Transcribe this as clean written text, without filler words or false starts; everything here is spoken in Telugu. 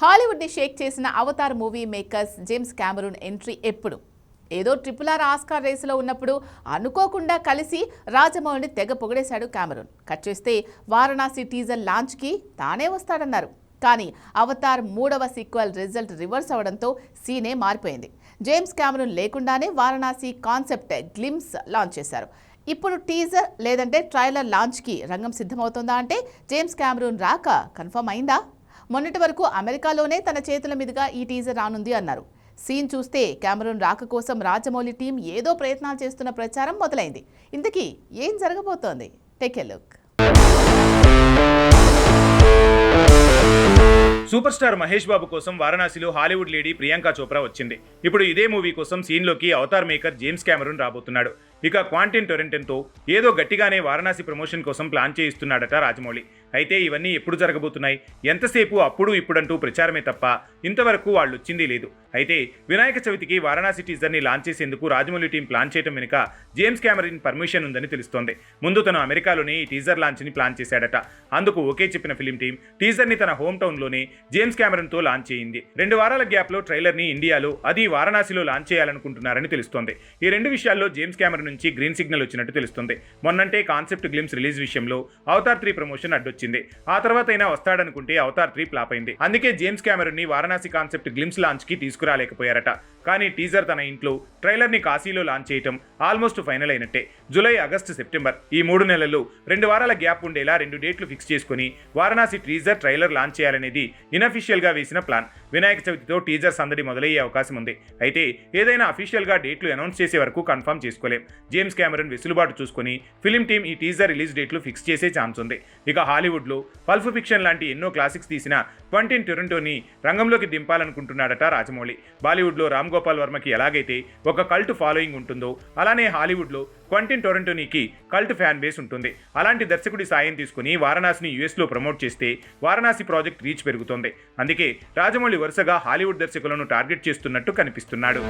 హాలీవుడ్ని షేక్ చేసిన Avatar movie makers James Cameroon entry ఎప్పుడు? ఏదో RRR ఆస్కార్ రేసులో ఉన్నప్పుడు అనుకోకుండా కలిసి రాజమౌళిని తెగ పొగిడేశాడు కెమెరూన్. కట్ చేస్తే వారణాసి టీజర్ లాంచ్కి తానే వస్తాడన్నారు. కానీ అవతార్ 3వ సీక్వెల్ రిజల్ట్ రివర్స్ అవడంతో సీనే మారిపోయింది. జేమ్స్ కెమెరూన్ లేకుండానే వారణాసి కాన్సెప్ట్ గ్లిమ్స్ లాంచ్ చేశారు. ఇప్పుడు టీజర్ లేదంటే ట్రైలర్ లాంచ్కి రంగం సిద్ధమవుతుందా అంటే జేమ్స్ కెమెరూన్ రాక కన్ఫర్మ్ అయిందా? మొన్నటి వరకు అమెరికాలోనే తన చేతుల మీదుగా ఈ టీజర్ రానుంది అన్నారు. సీన్ చూస్తే కెమెరూన్ రాక కోసం రాజమౌళి టీం ఏదో ప్రయత్నాలు చేస్తున్న ప్రచారం మొదలైంది. ఇంతకీ ఏం జరగబోతోంది? Take a look. Super star Mahesh Babu కోసం వారణాసిలో హాలీవుడ్ లేడీ ప్రియాంక చోప్రా వచ్చింది. ఇప్పుడు ఇదే మూవీ కోసం సీన్లోకి అవతార్ మేకర్ జేమ్స్ కెమెరూన్ రాబోతున్నాడు. ఇక క్వాంటిన్ టొరెంటన్తో ఏదో గట్టిగానే వారణాసి ప్రమోషన్ కోసం ప్లాన్ చేయిస్తున్నాడట రాజమౌళి. అయితే ఇవన్నీ ఎప్పుడు జరగబోతున్నాయి? ఎంతసేపు అప్పుడు ఇప్పుడంటూ ప్రచారమే తప్ప ఇంతవరకు వాళ్ళు వచ్చింది లేదు. అయితే వినాయక చవితికి వారణాసి టీజర్ని లాంచ్ చేసేందుకు రాజమౌళి టీం ప్లాన్ చేయడం వెనుక జేమ్స్ కెమెరూన్ పర్మిషన్ ఉందని తెలుస్తోంది. ముందు తను అమెరికాలోనే ఈ టీజర్ లాంచ్ని ప్లాన్ చేశాడట. అందుకు ఓకే చెప్పిన ఫిలిం టీం టీజర్ని తన హోమ్ టౌన్లోనే జేమ్స్ కెమెరూన్తో లాంచ్ చేయింది. 2 వారాల గ్యాప్లో ట్రైలర్ని ఇండియాలో, అది వారణాసిలో లాంచ్ చేయాలనుకుంటున్నారని తెలుస్తోంది. ఈ 2 విషయాల్లో జేమ్స్ కెమెరూన్ నుంచి గ్రీన్ సిగ్నల్ వచ్చినట్టు తెలుస్తుంది. మొన్నంటే కాన్సెప్ట్ గ్లిమ్స్ రిలీజ్ విషయంలో అవతార్ 3 ప్రమోషన్ అడ్డొచ్చింది. ఆ తర్వాత అయినా వస్తాడనుకుంటే అవతార్ 3 ఫ్లాప్ అయింది. అందుకే జేమ్స్ కెమెరూన్ ని వారణాసి కాన్సెప్ట్ గ్లిమ్స్ లాంచ్ కి తీసుకురాలేకపోయారట. కానీ టీజర్ తన ఇంట్లో, ట్రైలర్ ని కాశీలో లాంచ్ చేయటం ఆల్మోస్ట్ ఫైనల్ అయినట్టే. జూలై, ఆగస్టు, సెప్టెంబర్ ఈ 3 నెలల్లో 2 వారాల గ్యాప్ ఉండేలా 2 డేట్లు ఫిక్స్ చేసుకుని వారణాసి టీజర్, ట్రైలర్ లాంచ్ చేయాలనేది ఇన్అఫీషియల్ గా వేసిన ప్లాన్. వినాయక చవితితో టీజర్ సందడి మొదలయ్యే అవకాశం ఉంది. అయితే ఏదైనా అఫీషియల్ గా డేట్లు అనౌన్స్ చేసే వరకు కన్ఫర్మ్ చేసుకోలేం. జేమ్స్ కెమెరూన్ వెసులుబాటు చూసుకుని ఫిలిం టీం ఈ టీజర్ రిలీజ్ డేట్లు ఫిక్స్ చేసే ఛాన్స్ ఉంది. ఇక హాలీవుడ్లో పల్ప్ ఫిక్షన్ లాంటి ఎన్నో క్లాసిక్స్ తీసిన క్వాంటిన్ టొరెంటోని రంగంలోకి దింపాలనుకుంటున్నాడట రాజమౌళి. బాలీవుడ్లో రామ్ గోపాల్ వర్మకి ఎలాగైతే ఒక కల్ట్ ఫాలోయింగ్ ఉంటుందో అలానే హాలీవుడ్లో క్వాంటిన్ టొరెంటోనికి కల్ట్ ఫ్యాన్ బేస్ ఉంటుంది. అలాంటి దర్శకుడి సాయం తీసుకుని వారణాసిని యూఎస్లో ప్రమోట్ చేస్తే వారణాసి ప్రాజెక్ట్ రీచ్ పెరుగుతోంది. అందుకే రాజమౌళి వరుసగా హాలీవుడ్ దర్శకులను టార్గెట్ చేస్తున్నట్టు కనిపిస్తున్నాడు.